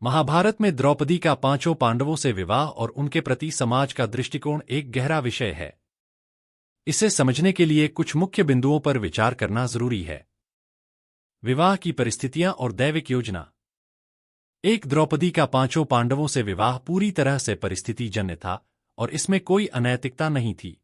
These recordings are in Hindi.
महाभारत में द्रौपदी का पांचों पांडवों से विवाह और उनके प्रति समाज का दृष्टिकोण एक गहरा विषय है। इसे समझने के लिए कुछ मुख्य बिंदुओं पर विचार करना जरूरी है। विवाह की परिस्थितियां और दैविक योजना। एक द्रौपदी का पांचों पांडवों से विवाह पूरी तरह से परिस्थितिजन्य था और इसमें कोई अनैतिकता नहीं थी।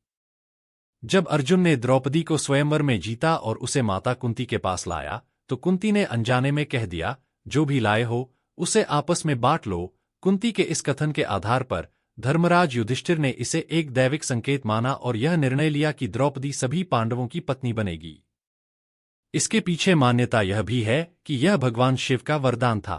जब अर्जुन ने द्रौपदी को स्वयंवर में जीता और उसे माता कुंती के पास लाया, तो कुंती ने अनजाने में कह दिया, जो भी लाए हो उसे आपस में बांट लो। कुंती के इस कथन के आधार पर धर्मराज युधिष्ठिर ने इसे एक दैविक संकेत माना और यह निर्णय लिया कि द्रौपदी सभी पांडवों की पत्नी बनेगी। इसके पीछे मान्यता यह भी है कि यह भगवान शिव का वरदान था।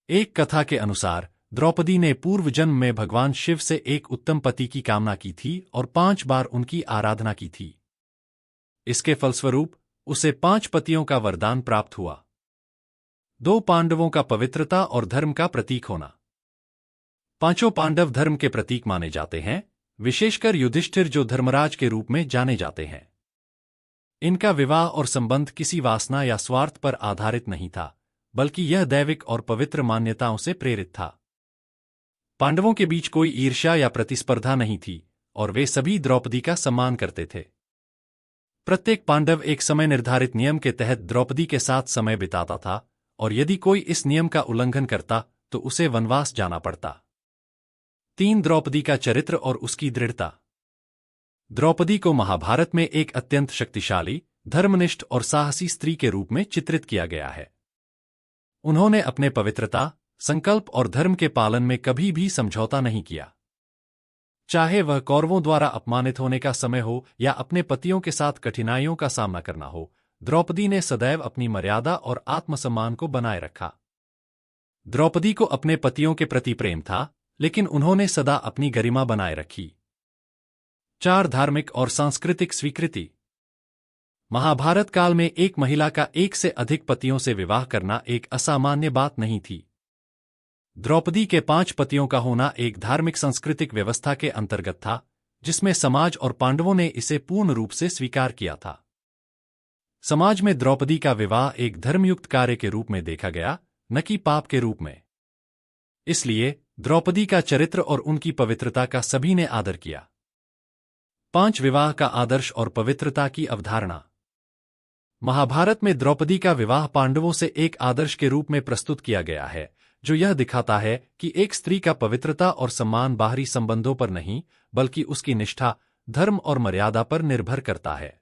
एक कथा के अनुसार द्रौपदी ने पूर्व जन्म में भगवान शिव से एक उत्तम पति की कामना की थी और 5 बार उनकी आराधना की थी। इसके फलस्वरूप उसे 5 पतियों का वरदान प्राप्त हुआ। 2 पांडवों का पवित्रता और धर्म का प्रतीक होना। पांचों पांडव धर्म के प्रतीक माने जाते हैं, विशेषकर युधिष्ठिर जो धर्मराज के रूप में जाने जाते हैं। इनका विवाह और संबंध किसी वासना या स्वार्थ पर आधारित नहीं था, बल्कि यह दैविक और पवित्र मान्यताओं से प्रेरित था। पांडवों के बीच कोई ईर्ष्या या प्रतिस्पर्धा नहीं थी और वे सभी द्रौपदी का सम्मान करते थे। प्रत्येक पांडव एक समय निर्धारित नियम के तहत द्रौपदी के साथ समय बिताता था और यदि कोई इस नियम का उल्लंघन करता तो उसे वनवास जाना पड़ता। 3 द्रौपदी का चरित्र और उसकी दृढ़ता। द्रौपदी को महाभारत में एक अत्यंत शक्तिशाली, धर्मनिष्ठ और साहसी स्त्री के रूप में चित्रित किया गया है। उन्होंने अपने पवित्रता, संकल्प और धर्म के पालन में कभी भी समझौता नहीं किया। चाहे वह कौरवों द्वारा अपमानित होने का समय हो या अपने पतियों के साथ कठिनाइयों का सामना करना हो, द्रौपदी ने सदैव अपनी मर्यादा और आत्मसम्मान को बनाए रखा। द्रौपदी को अपने पतियों के प्रति प्रेम था, लेकिन उन्होंने सदा अपनी गरिमा बनाए रखी। 4 धार्मिक और सांस्कृतिक स्वीकृति। महाभारत काल में एक महिला का एक से अधिक पतियों से विवाह करना एक असामान्य बात नहीं थी। द्रौपदी के 5 पतियों का होना एक धार्मिक सांस्कृतिक व्यवस्था के अंतर्गत था, जिसमें समाज और पांडवों ने इसे पूर्ण रूप से स्वीकार किया था। समाज में द्रौपदी का विवाह एक धर्मयुक्त कार्य के रूप में देखा गया, न कि पाप के रूप में। इसलिए द्रौपदी का चरित्र और उनकी पवित्रता का सभी ने आदर किया। 5 विवाह का आदर्श और पवित्रता की अवधारणा। महाभारत में द्रौपदी का विवाह पांडवों से एक आदर्श के रूप में प्रस्तुत किया गया है, जो यह दिखाता है कि एक स्त्री का पवित्रता और सम्मान बाहरी संबंधों पर नहीं, बल्कि उसकी निष्ठा, धर्म और मर्यादा पर निर्भर करता है।